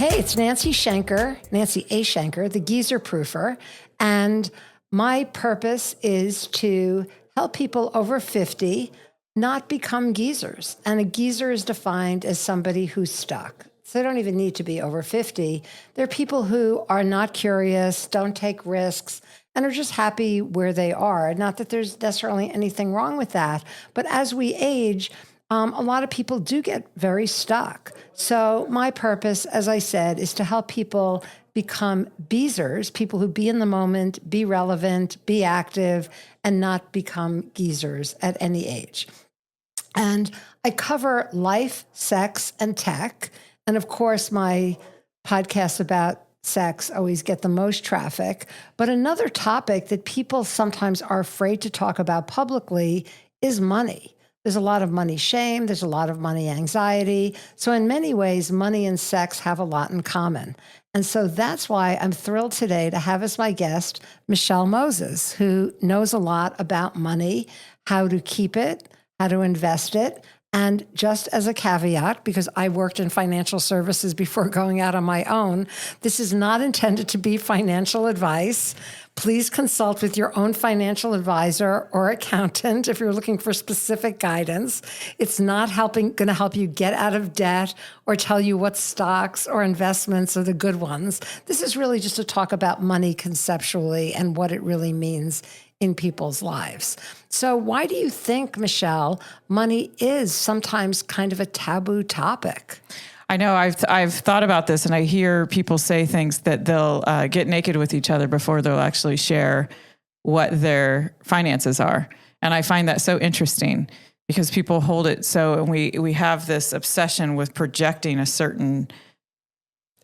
Hey, it's Nancy Shenker, Nancy A. Shenker, the geezerproofer. And my purpose is to help people over 50 not become geezers. And a geezer is defined as somebody who's stuck. So they don't even need to be over 50. They're people who are not curious, don't take risks, and are just happy where they are. Not that there's necessarily anything wrong with that. But as we age, a lot of people do get very stuck. So my purpose, as I said, is to help people become beezers, people who be in the moment, be relevant, be active, and not become geezers at any age. And I cover life, sex, and tech. And of course, my podcasts about sex always get the most traffic. But another topic that people sometimes are afraid to talk about publicly is money. There's a lot of money shame. There's a lot of money anxiety. So in many ways, money and sex have a lot in common. And so that's why I'm thrilled today to have as my guest, Evard-Moses, who knows a lot about money, how to keep it, how to invest it. And just as a caveat, because I worked in financial services before going out on my own, this is not intended to be financial advice. Please consult with your own financial advisor or accountant if you're looking for specific guidance. It's not going to help you get out of debt or tell you what stocks or investments are the good ones. This is really just to talk about money conceptually and what it really means in people's lives. So why do you think, Michelle, money is sometimes kind of a taboo topic? I know I've thought about this, and I hear people say things that they'll get naked with each other before they'll actually share what their finances are. And I find that so interesting because people hold it so, and we have this obsession with projecting a certain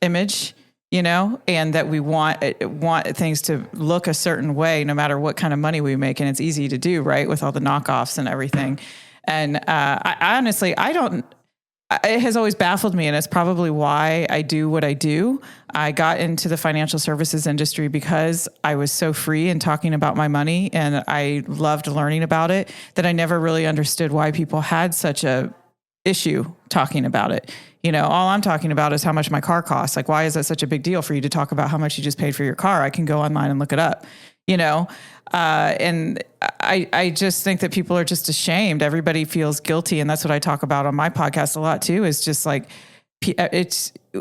image, you know, and that we want things to look a certain way no matter what kind of money we make. And it's easy to do, right, with all the knockoffs and everything. And I honestly, it has always baffled me, and it's probably why I do what I do. I got into the financial services industry because I was so free in talking about my money, and I loved learning about it, that I never really understood why people had such a issue talking about it. You know, all I'm talking about is how much my car costs. Like, why is that such a big deal for you to talk about how much you just paid for your car? I can go online and look it up, you know? And I just think that people are just ashamed. Everybody feels guilty. And that's what I talk about on my podcast a lot too, is just like,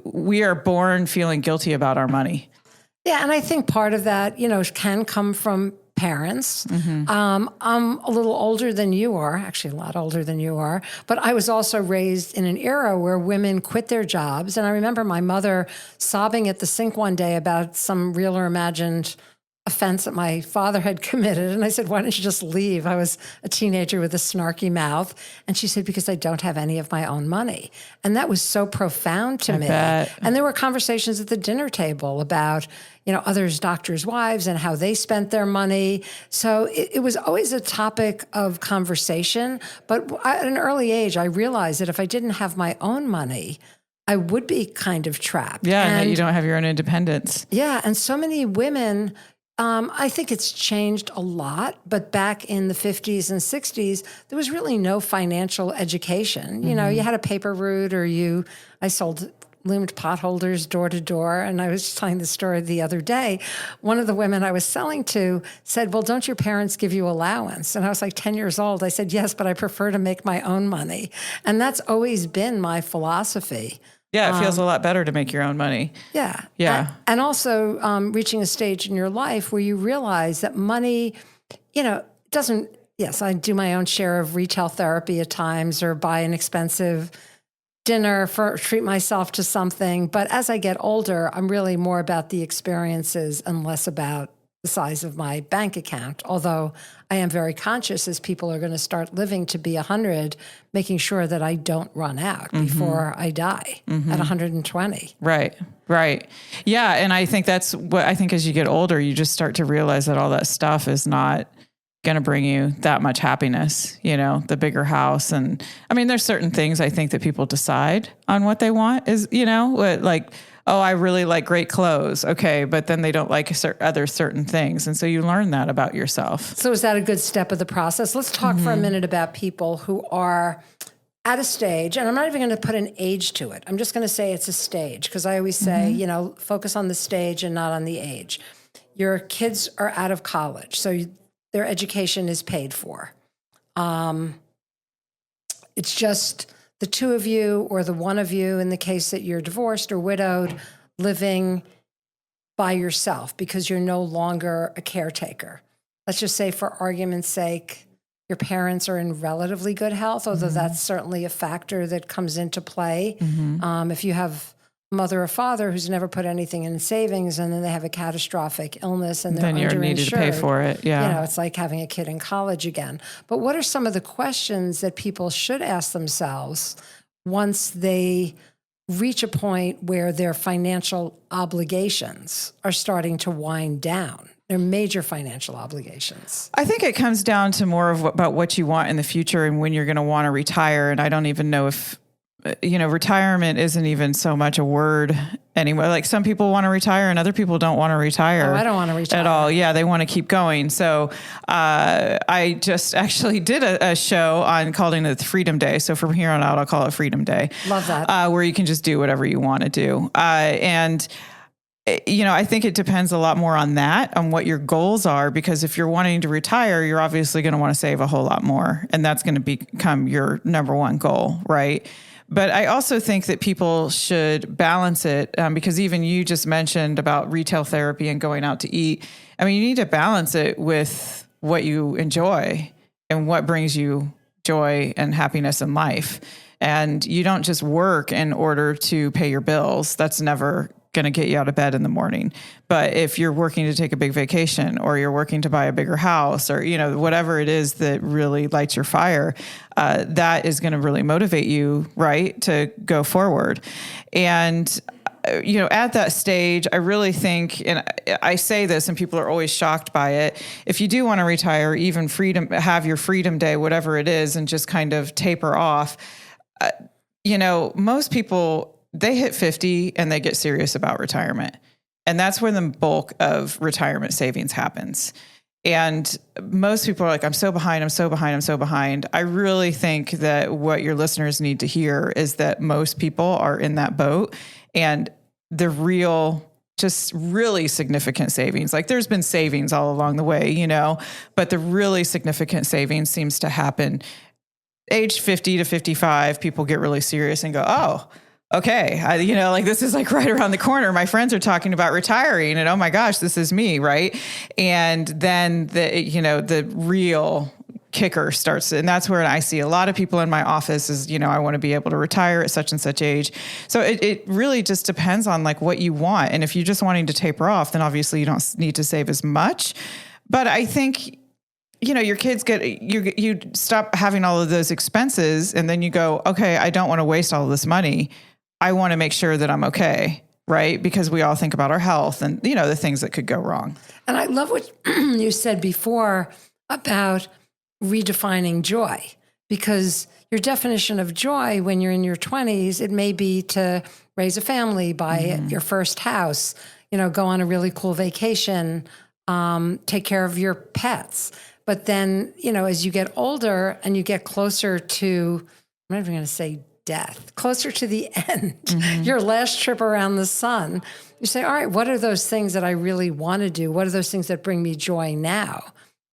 we are born feeling guilty about our money. Yeah. And I think part of that, you know, can come from parents. Mm-hmm. I'm a little older than you are, actually a lot older than you are, but I was also raised in an era where women quit their jobs. And I remember my mother sobbing at the sink one day about some real or imagined offense that my father had committed. And I said, why don't you just leave? I was a teenager with a snarky mouth. And she said, because I don't have any of my own money. And that was so profound to me. Bet. And there were conversations at the dinner table about, you know, others' doctors' wives and how they spent their money. So it was always a topic of conversation. But at an early age, I realized that if I didn't have my own money, I would be kind of trapped. Yeah, and that you don't have your own independence. Yeah, and so many women, I think it's changed a lot, but back in the 50s and 60s, there was really no financial education. You know, you had a paper route, or I sold loomed potholders door to door. And I was just telling the story the other day. One of the women I was selling to said, well, don't your parents give you allowance? And I was like 10 years old. I said, yes, but I prefer to make my own money. And that's always been my philosophy. Yeah, it feels a lot better to make your own money. Yeah. Yeah. And also reaching a stage in your life where you realize that money, you know, doesn't, yes, I do my own share of retail therapy at times, or buy an expensive dinner treat myself to something. But as I get older, I'm really more about the experiences and less about the size of my bank account. Although I am very conscious, as people are going to start living to be 100, making sure that I don't run out before I die at 120. Right. Yeah. And I think that's what I think as you get older, you just start to realize that all that stuff is not going to bring you that much happiness, you know, the bigger house. And I mean, there's certain things I think that people decide on what they want is, you know, like, oh, I really like great clothes. Okay. But then they don't like other certain things. And so you learn that about yourself. So is that a good step of the process? Let's talk for a minute about people who are at a stage, and I'm not even going to put an age to it. I'm just going to say it's a stage, because I always say, focus on the stage and not on the age. Your kids are out of college, so their education is paid for. It's just the two of you or the one of you, in the case that you're divorced or widowed, living by yourself because you're no longer a caretaker. Let's just say, for argument's sake, your parents are in relatively good health, although that's certainly a factor that comes into play. If you have a mother or father who's never put anything in savings, and then they have a catastrophic illness and they're underinsured, then you're needed to pay for it. Yeah. It's like having a kid in college again. But what are some of the questions that people should ask themselves once they reach a point where their financial obligations are starting to wind down? They're major financial obligations. I think it comes down to more of about what you want in the future and when you're going to want to retire. And I don't even know if, retirement isn't even so much a word anymore. Like, some people want to retire and other people don't want to retire. Oh, I don't want to retire at all. Yeah, they want to keep going. So I just actually did a show on calling it Freedom Day. So from here on out, I'll call it Freedom Day. Love that. Where you can just do whatever you want to do. I think it depends a lot more on what your goals are, because if you're wanting to retire, you're obviously going to want to save a whole lot more, and that's going to become your number one goal, right? But I also think that people should balance it, because even you just mentioned about retail therapy and going out to eat. I mean, you need to balance it with what you enjoy and what brings you joy and happiness in life. And you don't just work in order to pay your bills. That's never going to get you out of bed in the morning. But if you're working to take a big vacation, or you're working to buy a bigger house, or, whatever it is that really lights your fire, that is going to really motivate you, right, to go forward. And, at that stage, I really think, and I say this and people are always shocked by it, if you do want to retire, even have your Freedom Day, whatever it is, and just kind of taper off, most people, they hit 50 and they get serious about retirement. And that's where the bulk of retirement savings happens. And most people are like, I'm so behind. I really think that what your listeners need to hear is that most people are in that boat, and the real, just really significant savings. Like, there's been savings all along the way, but the really significant savings seems to happen age 50 to 55. People get really serious and go, oh, okay. This is like right around the corner. My friends are talking about retiring, and oh my gosh, this is me. Right. And then the real kicker starts. And that's where I see a lot of people in my office is, I want to be able to retire at such and such age. So it really just depends on like what you want. And if you're just wanting to taper off, then obviously you don't need to save as much. But I think, your kids you stop having all of those expenses, and then you go, okay, I don't want to waste all of this money. I want to make sure that I'm okay, right? Because we all think about our health and, the things that could go wrong. And I love what you said before about redefining joy, because your definition of joy when you're in your 20s, it may be to raise a family, buy your first house, go on a really cool vacation, take care of your pets. But then, as you get older and you get closer to, I'm not even going to say death, closer to the end, your last trip around the sun, you say, all right, what are those things that I really want to do? What are those things that bring me joy now?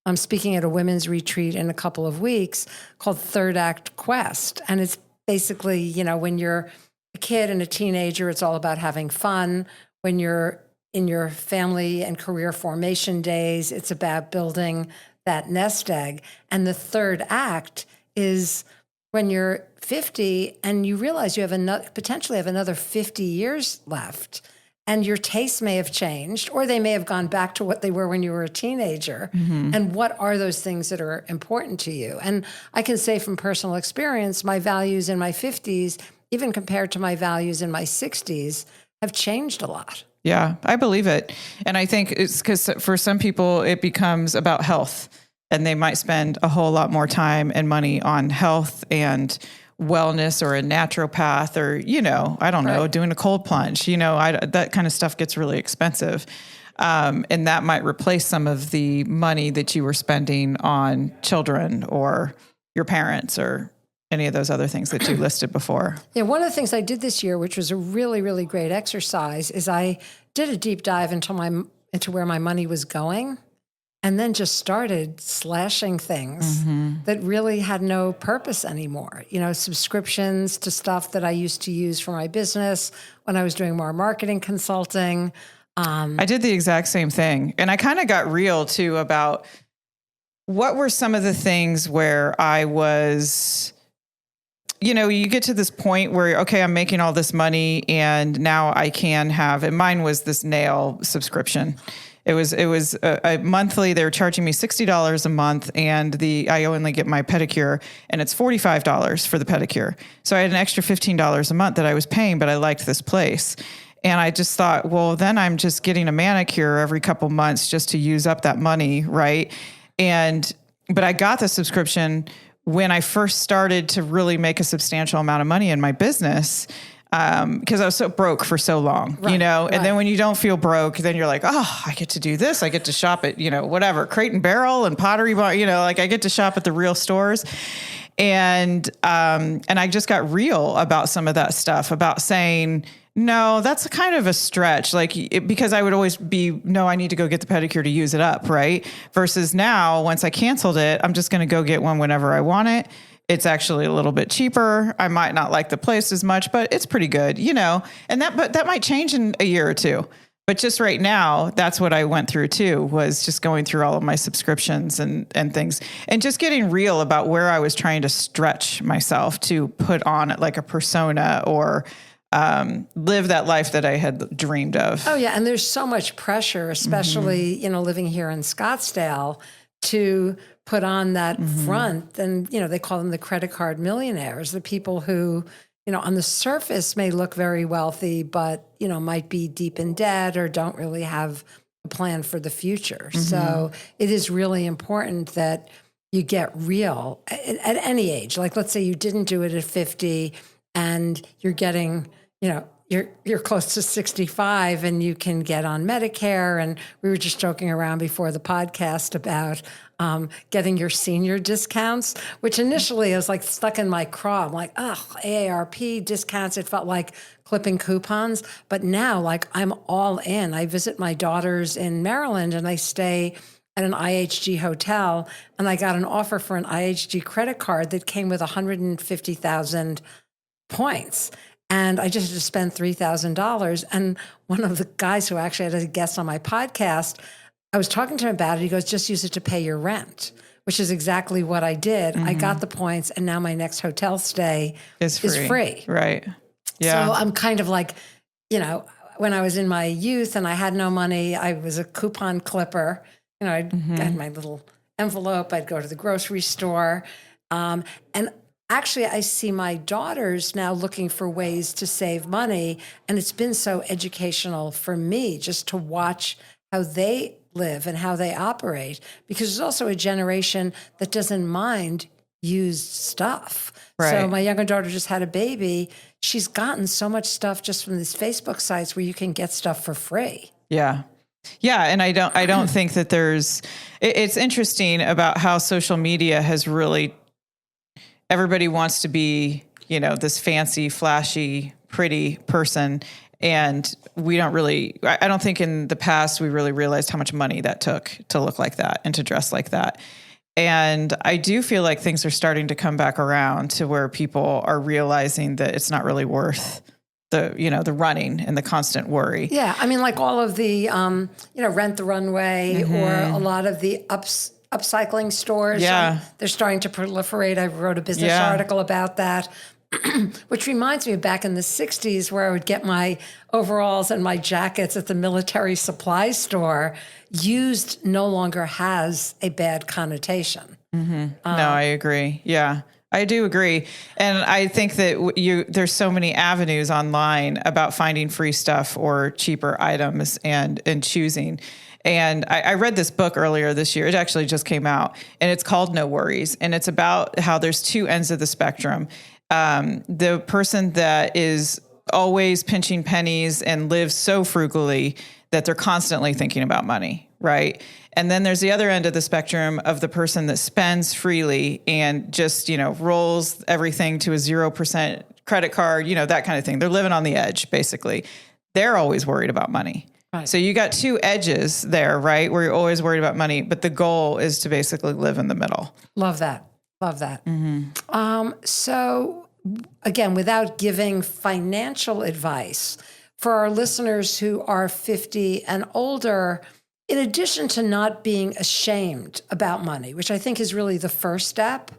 I'm speaking at a women's retreat in a couple of weeks called Third Act Quest. And it's basically, when you're a kid and a teenager, it's all about having fun. When you're in your family and career formation days, it's about building that nest egg. And the third act is when you're 50 and you realize you have potentially have another 50 years left, and your tastes may have changed, or they may have gone back to what they were when you were a teenager. And what are those things that are important to you? And I can say from personal experience, my values in my 50s, even compared to my values in my 60s, have changed a lot. Yeah, I believe it. And I think it's because for some people, it becomes about health, and they might spend a whole lot more time and money on health and wellness, or a naturopath, or, I don't know, doing a cold plunge, that kind of stuff gets really expensive. And that might replace some of the money that you were spending on children or your parents or any of those other things that you listed before. Yeah, one of the things I did this year, which was a really, really great exercise, is I did a deep dive into where my money was going, and then just started slashing things that really had no purpose anymore. Subscriptions to stuff that I used to use for my business when I was doing more marketing consulting. I did the exact same thing. And I kind of got real too about what were some of the things where I was, you get to this point where, okay, I'm making all this money and now I can have, and mine was this nail subscription. It was a monthly, they were charging me $60 a month, and I only get my pedicure, and it's $45 for the pedicure. So I had an extra $15 a month that I was paying, but I liked this place. And I just thought, well, then I'm just getting a manicure every couple months just to use up that money, right? But I got the subscription when I first started to really make a substantial amount of money in my business, because I was so broke for so long, right, and then when you don't feel broke, then you're like, oh, I get to do this. I get to shop at, whatever, Crate and Barrel and Pottery Barn, I get to shop at the real stores. And I just got real about some of that stuff, about saying, no, that's kind of a stretch. Because I would always be, no, I need to go get the pedicure to use it up. Right. Versus now, once I canceled it, I'm just going to go get one whenever I want it. It's actually a little bit cheaper. I might not like the place as much, but it's pretty good, and that might change in a year or two. But just right now, that's what I went through too, was just going through all of my subscriptions and things, and just getting real about where I was trying to stretch myself to put on like a persona or live that life that I had dreamed of. Oh yeah. And there's so much pressure, especially, living here in Scottsdale, to put on that front. And, they call them the credit card millionaires, the people who, on the surface may look very wealthy, but, might be deep in debt or don't really have a plan for the future. So it is really important that you get real at any age. Like, let's say you didn't do it at 50 and you're getting, you're close to 65 and you can get on Medicare. And we were just joking around before the podcast about getting your senior discounts, which initially I was like stuck in my craw. I'm like, AARP discounts. It felt like clipping coupons. But now, like, I'm all in. I visit my daughters in Maryland and I stay at an IHG hotel, and I got an offer for an IHG credit card that came with 150,000 points. And I just had to spend $3,000. And one of the guys who actually had a guest on my podcast, I was talking to him about it. He goes, just use it to pay your rent, which is exactly what I did. I got the points, and now my next hotel stay is free. Right. Yeah. So I'm kind of like, when I was in my youth and I had no money, I was a coupon clipper. I had my little envelope. I'd go to the grocery store. And actually, I see my daughters now looking for ways to save money. And it's been so educational for me just to watch how they live and how they operate, because there's also a generation that doesn't mind used stuff. Right. So my younger daughter just had a baby. She's gotten so much stuff just from these Facebook sites where you can get stuff for free. Yeah. Yeah. And I don't think that it's interesting about how social media has really, everybody wants to be, this fancy, flashy, pretty person. And we don't really, I don't think in the past we really realized how much money that took to look like that and to dress like that. And I do feel like things are starting to come back around to where people are realizing that it's not really worth the running and the constant worry. Yeah. I mean, like all of the, Rent the Runway or a lot of the upcycling stores. Yeah. They're starting to proliferate. I wrote a business article about that. Which reminds me of back in the 60s where I would get my overalls and my jackets at the military supply store. Used no longer has a bad connotation. No, I agree. Yeah, I do agree. And I think that there's so many avenues online about finding free stuff or cheaper items and choosing. And I read this book earlier this year. It actually just came out, and it's called No Worries. And it's about how there's two ends of the spectrum. The person that is always pinching pennies and lives so frugally that they're constantly thinking about money, right? And then there's the other end of the spectrum of the person that spends freely and just, rolls everything to a 0% credit card, that kind of thing. They're living on the edge, basically. They're always worried about money. Right. So you got two edges there, right? Where you're always worried about money, but the goal is to basically live in the middle. Love that. Love that. So again, without giving financial advice, for our listeners who are 50 and older, in addition to not being ashamed about money, which I think is really the first step.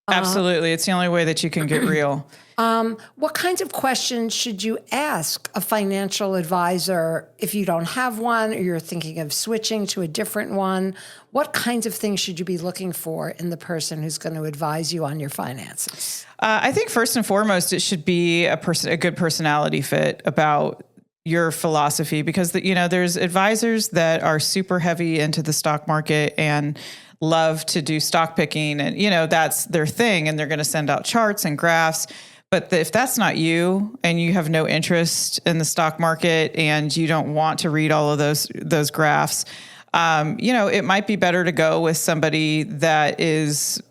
Absolutely. It's the only way that you can get real. What kinds of questions should you ask a financial advisor if you don't have one or you're thinking of switching to a different one? What kinds of things should you be looking for in the person who's going to advise you on your finances? I think first and foremost, it should be a good personality fit about your philosophy, because there's advisors that are super heavy into the stock market and love to do stock picking, and that's their thing, and they're going to send out charts and graphs. But if that's not you, and you have no interest in the stock market, and you don't want to read all of those graphs, it might be better to go with somebody that is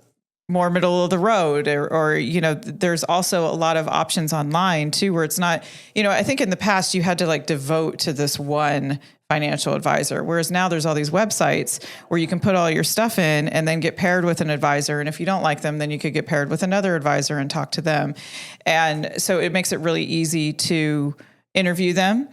more middle of the road, or there's also a lot of options online too, where it's not, I think in the past you had to devote to this one financial advisor, whereas now there's all these websites where you can put all your stuff in and then get paired with an advisor. And if you don't like them, then you could get paired with another advisor and talk to them. And so it makes it really easy to interview them.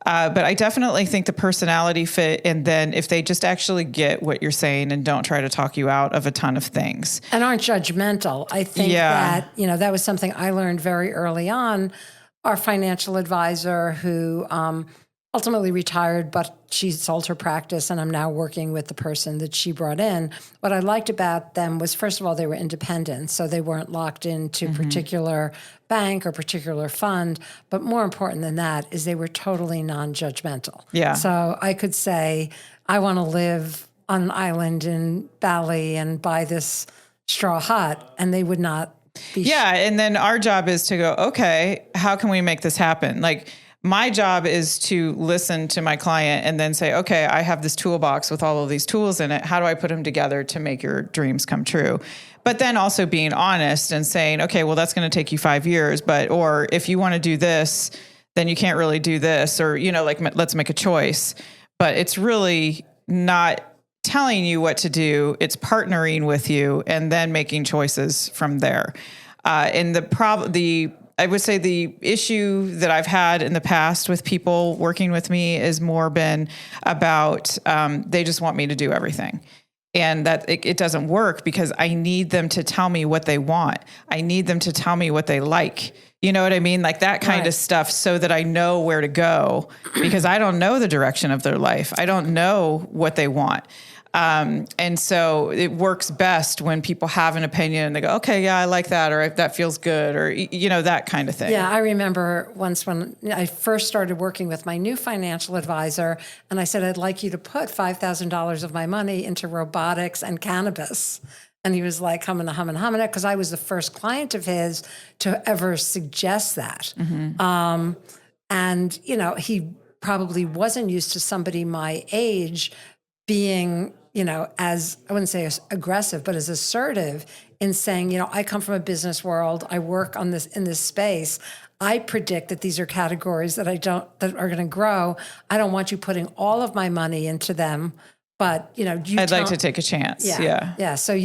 But I definitely think the personality fit, and then if they just actually get what you're saying and don't try to talk you out of a ton of things. And aren't judgmental. I think that, that was something I learned very early on. Our financial advisor who ultimately retired, but she sold her practice, and I'm now working with the person that she brought in. What I liked about them was, first of all, they were independent, so they weren't locked into particular bank or particular fund. But more important than that is they were totally non-judgmental. Yeah. So I could say, I want to live on an island in Bali and buy this straw hut, and they would not be. Yeah, and then our job is to go, okay, how can we make this happen? My job is to listen to my client and then say, okay, I have this toolbox with all of these tools in it. How do I put them together to make your dreams come true? But then also being honest and saying, okay, well, that's going to take you 5 years, or if you want to do this, then you can't really do this, or, let's make a choice. But it's really not telling you what to do. It's partnering with you and then making choices from there. And I would say the issue that I've had in the past with people working with me is more been about they just want me to do everything. And that it doesn't work, because I need them to tell me what they want. I need them to tell me what they like. You know what I mean? That kind of stuff, so that I know where to go, because I don't know the direction of their life. I don't know what they want. And so it works best when people have an opinion and they go, okay, yeah, I like that, or that feels good, or, that kind of thing. Yeah. I remember once when I first started working with my new financial advisor, and I said, I'd like you to put $5,000 of my money into robotics and cannabis. And he was like, humming, because I was the first client of his to ever suggest that. And, he probably wasn't used to somebody my age being, as I wouldn't say as aggressive, but as assertive in saying, I come from a business world. I work in this space. I predict that these are categories that are going to grow. I don't want you putting all of my money into them, but I'd like to take a chance. Yeah. So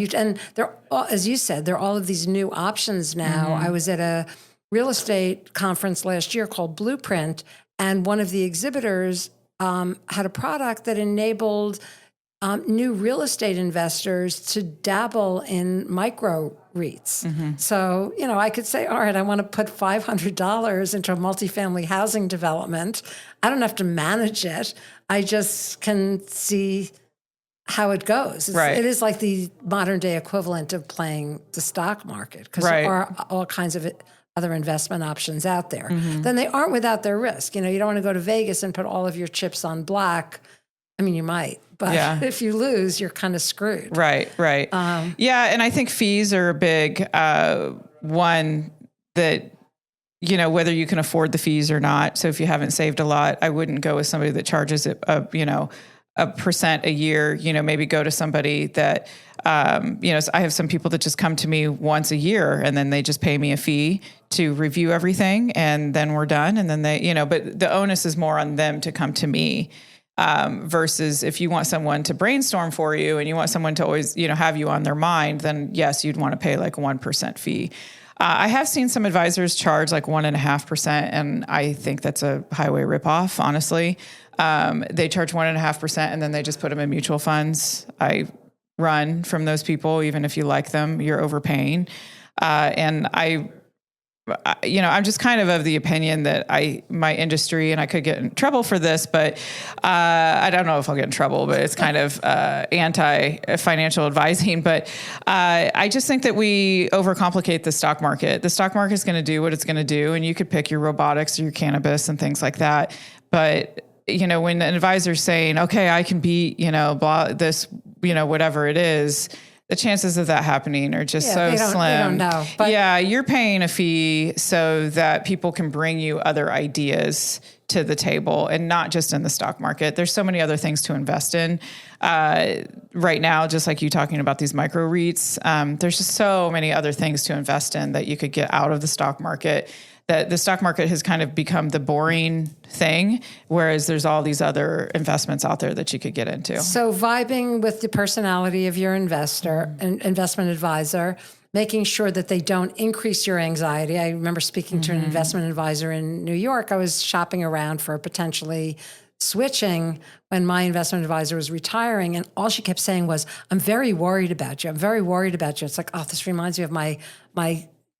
they're all, as you said, there are all of these new options now. I was at a real estate conference last year called Blueprint, and one of the exhibitors had a product that enabled new real estate investors to dabble in micro REITs. So, I could say, all right, I want to put $500 into a multifamily housing development. I don't have to manage it. I just can see how it goes. It is like the modern day equivalent of playing the stock market, because there are all kinds of other investment options out there. Then they aren't without their risk. You don't want to go to Vegas and put all of your chips on black. I mean, you might, but if you lose, you're kind of screwed. Right. And I think fees are a big one that, whether you can afford the fees or not. So if you haven't saved a lot, I wouldn't go with somebody that charges it, a percent a year, maybe go to somebody that, so I have some people that just come to me once a year and then they just pay me a fee to review everything and then we're done. And then they, but the onus is more on them to come to me. Versus if you want someone to brainstorm for you and you want someone to always, have you on their mind, then yes, you'd want to pay like a 1% fee. I have seen some advisors charge like 1.5%, and I think that's a highway ripoff, honestly. They charge 1.5% and then they just put them in mutual funds. I run from those people. Even if you like them, you're overpaying. And I'm just kind of the opinion that my industry, and I could get in trouble for this, but I don't know if I'll get in trouble, but it's kind of anti-financial advising. But I just think that we overcomplicate the stock market. The stock market is going to do what it's going to do, and you could pick your robotics or your cannabis and things like that. But when an advisor's saying, okay, I can beat, blah, this, whatever it is, the chances of that happening are just so slim. They don't know. But yeah, you're paying a fee so that people can bring you other ideas to the table, and not just in the stock market. There's so many other things to invest in right now, just like you talking about these micro REITs. There's just so many other things to invest in that you could get out of the stock market. That the stock market has kind of become the boring thing, whereas there's all these other investments out there that you could get into. So vibing with the personality of your investor and investment advisor, making sure that they don't increase your anxiety. I remember speaking to an investment advisor in New York. I was shopping around for potentially switching when my investment advisor was retiring, and all she kept saying was, I'm very worried about you. I'm very worried about you. It's like, oh, this reminds me of my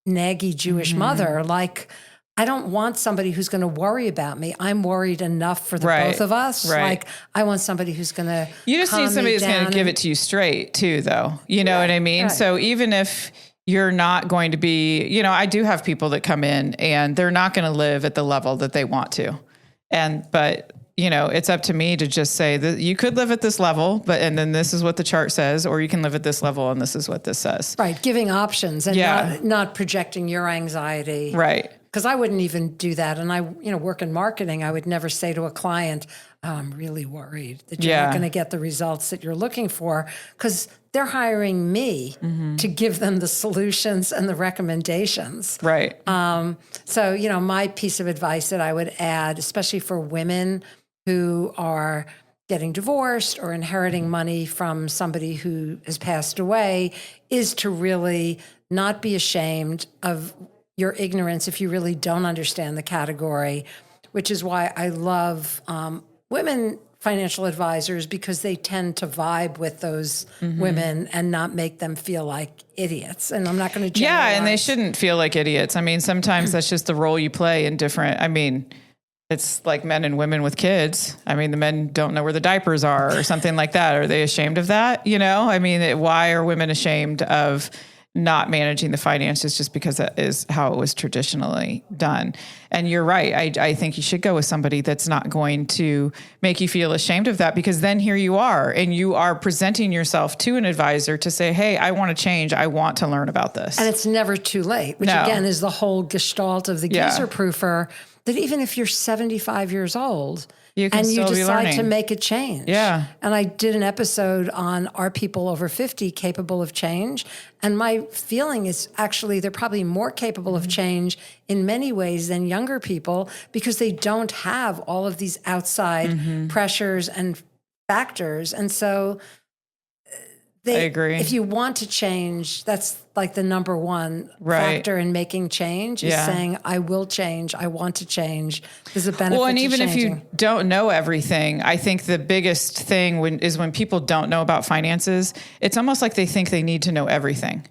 naggy Jewish mother. Like, I don't want somebody who's going to worry about me. I'm worried enough for the both of us. Right. Like, I want somebody who's going to You just need somebody who's going to give it to you straight too, though. You know what I mean? Right. So even if you're not going to be, I do have people that come in and they're not going to live at the level that they want to. But it's up to me to just say that you could live at this level, and then this is what the chart says, or you can live at this level and this is what this says. Right. Giving options and not projecting your anxiety. Right. Because I wouldn't even do that. And I, work in marketing. I would never say to a client, oh, I'm really worried that you're not going to get the results that you're looking for, because they're hiring me to give them the solutions and the recommendations. Right. So, my piece of advice that I would add, especially for women who are getting divorced or inheriting money from somebody who has passed away, is to really not be ashamed of your ignorance if you really don't understand the category, which is why I love women financial advisors, because they tend to vibe with those women and not make them feel like idiots. And I'm not going to generalize. Yeah, and they shouldn't feel like idiots. I mean, sometimes that's just the role you play in different, it's like men and women with kids. I mean, the men don't know where the diapers are or something like that. Are they ashamed of that? Why are women ashamed of not managing the finances just because that is how it was traditionally done? And you're right. I think you should go with somebody that's not going to make you feel ashamed of that, because then here you are and you are presenting yourself to an advisor to say, hey, I want to change. I want to learn about this. And it's never too late, which again is the whole gestalt of the geezerproofer, that even if you're 75 years old, you decide to make a change. Yeah. And I did an episode on, are people over 50 capable of change? And my feeling is actually they're probably more capable of change in many ways than younger people, because they don't have all of these outside pressures and factors. And so I agree. If you want to change, that's like the number one factor in making change, is saying, I will change. I want to change. There's a benefit. Well, and to even changing. if you don't know everything, I think the biggest thing is when people don't know about finances, it's almost like they think they need to know everything.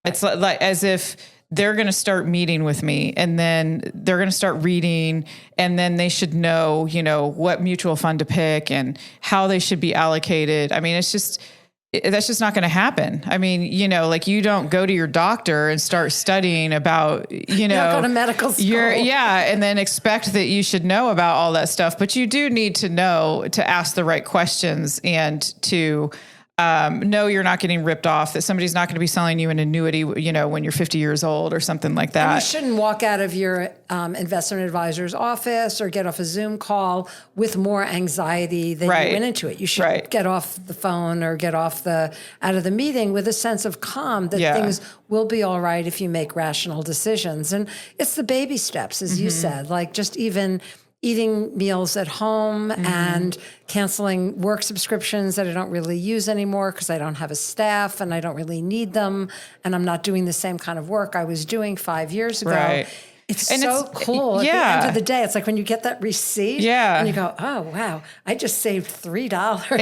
It's like as if they're going to start meeting with me and then they're going to start reading, and then they should know, what mutual fund to pick and how they should be allocated. I mean, that's just not going to happen. I mean, you don't go to your doctor and start studying about, you don't go to medical school. And then expect that you should know about all that stuff. But you do need to know to ask the right questions and to know you're not getting ripped off, that somebody's not going to be selling you an annuity, when you're 50 years old or something like that. And you shouldn't walk out of your investment advisor's office or get off a Zoom call with more anxiety than you went into it. You should get off the phone or get out of the meeting with a sense of calm that things will be all right if you make rational decisions. And it's the baby steps, as you said, like just even eating meals at home and canceling work subscriptions that I don't really use anymore because I don't have a staff and I don't really need them. And I'm not doing the same kind of work I was doing 5 years ago. Right. It's cool. At the end of the day, it's like when you get that receipt and you go, oh, wow, I just saved $3.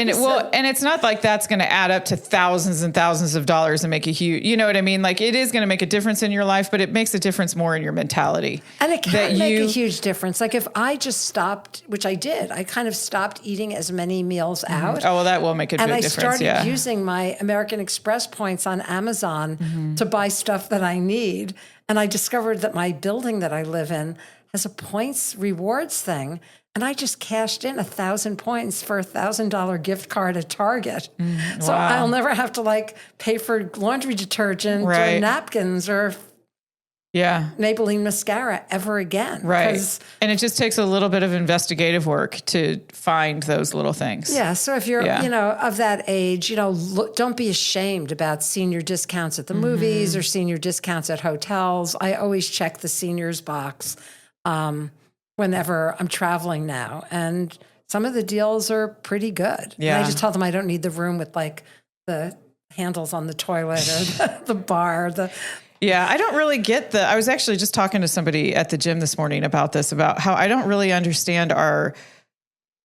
And it's not like that's going to add up to thousands and thousands of dollars and make a huge, you know what I mean? Like it is going to make a difference in your life, but it makes a difference more in your mentality. And it can make a huge difference. Like if I just stopped, which I did, I kind of stopped eating as many meals out. Oh, well, that will make a big difference. And I started using my American Express points on Amazon to buy stuff that I need. And I discovered that my building that I live in has a points rewards thing. And I just cashed in 1,000 points for a $1,000 gift card at Target. So I'll never have to pay for laundry detergent or napkins or Maybelline mascara ever again. Right. And it just takes a little bit of investigative work to find those little things. Yeah. So if you're, of that age, don't be ashamed about senior discounts at the movies or senior discounts at hotels. I always check the seniors box whenever I'm traveling now. And some of the deals are pretty good. Yeah. And I just tell them I don't need the room with the handles on the toilet or the bar, Yeah, I don't really get I was actually just talking to somebody at the gym this morning about how I don't really understand our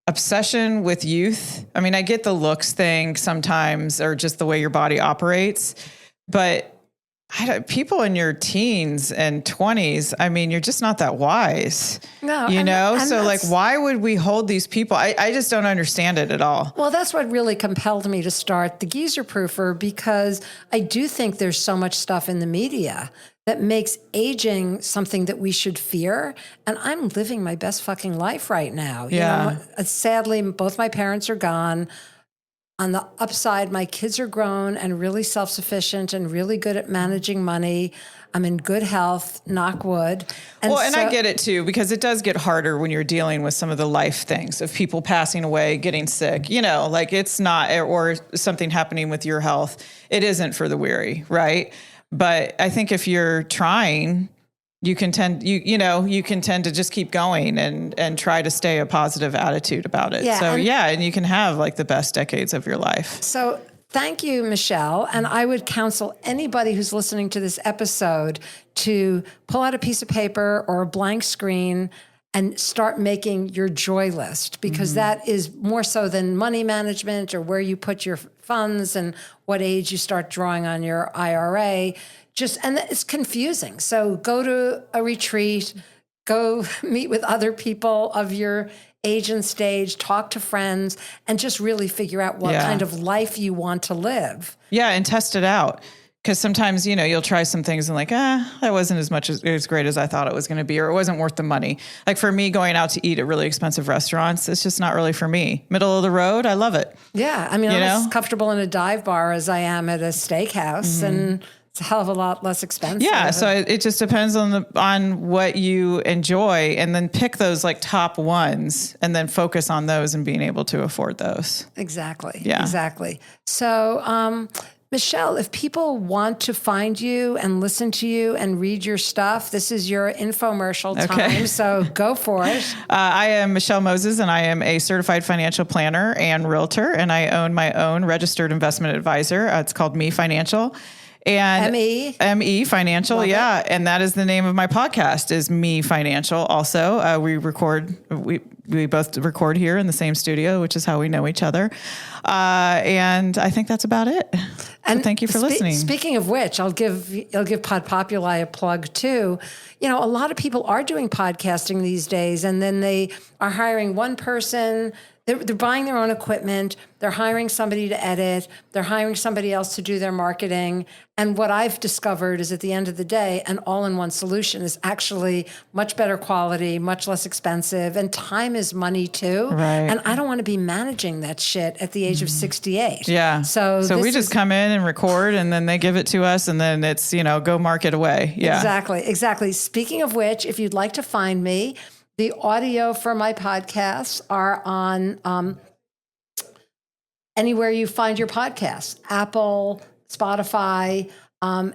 obsession with youth. I mean, I get the looks thing sometimes or just the way your body operates, but people in your teens and 20s, I mean, you're just not that wise, So why would we hold these people? I just don't understand it at all. Well, that's what really compelled me to start the Geezer Proofer, because I do think there's so much stuff in the media that makes aging something that we should fear. And I'm living my best fucking life right now. Sadly, both my parents are gone. On the upside, my kids are grown and really self-sufficient and really good at managing money. I'm in good health, knock wood. And I get it too, because it does get harder when you're dealing with some of the life things of people passing away, getting sick, it's not, or something happening with your health. It isn't for the weary, right? But I think if you're trying, you can tend to just keep going and try to stay a positive attitude about it. Yeah, and you can have the best decades of your life. So thank you, Michelle. And I would counsel anybody who's listening to this episode to pull out a piece of paper or a blank screen and start making your joy list, because that is more so than money management or where you put your funds and what age you start drawing on your IRA. And it's confusing. So go to a retreat, go meet with other people of your age and stage, talk to friends, and just really figure out what kind of life you want to live. Yeah, and test it out. Because sometimes, you'll try some things and that wasn't as great as I thought it was going to be, or it wasn't worth the money. Like for me, going out to eat at really expensive restaurants, it's just not really for me. Middle of the road, I love it. Yeah, I mean, I'm as comfortable in a dive bar as I am at a steakhouse, and it's a hell of a lot less expensive. Yeah, so it just depends on what you enjoy, and then pick those top ones, and then focus on those and being able to afford those. Exactly. Yeah. Exactly. So, Michelle, if people want to find you and listen to you and read your stuff, this is your infomercial time, so go for it. I am Michelle Moses, and I am a certified financial planner and realtor, and I own my own registered investment advisor. It's called Me Financial. And ME Financial. Love it. And that is the name of my podcast, is Me Financial. Also, we both record here in the same studio, which is how we know each other. And I think that's about it. And so thank you for listening. Speaking of which, I'll give Pod Populi a plug too. A lot of people are doing podcasting these days, and then they are hiring one person. They're buying their own equipment. They're hiring somebody to edit. They're hiring somebody else to do their marketing. And what I've discovered is at the end of the day, an all-in-one solution is actually much better quality, much less expensive, and time is money too. Right. And I don't want to be managing that shit at the age of 68. Yeah. So we just come in and record, and then they give it to us, and then it's, go market away. Yeah. Exactly. Speaking of which, if you'd like to find me, the audio for my podcasts are on anywhere you find your podcasts, Apple, Spotify.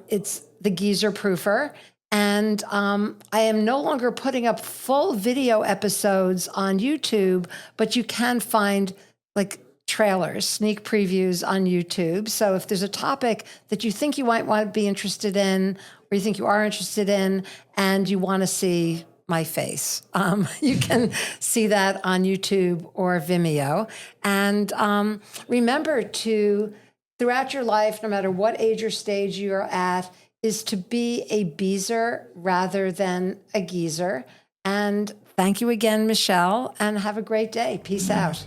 It's The Geezer Proofer. And I am no longer putting up full video episodes on YouTube, but you can find like trailers, sneak previews on YouTube. So if there's a topic that you think you might want to be interested in, or you think you are interested in, and you want to see my face, you can see that on YouTube or Vimeo. And remember to, throughout your life, no matter what age or stage you're at, is to be a beezer rather than a geezer. And thank you again, Michelle, and have a great day. Peace out.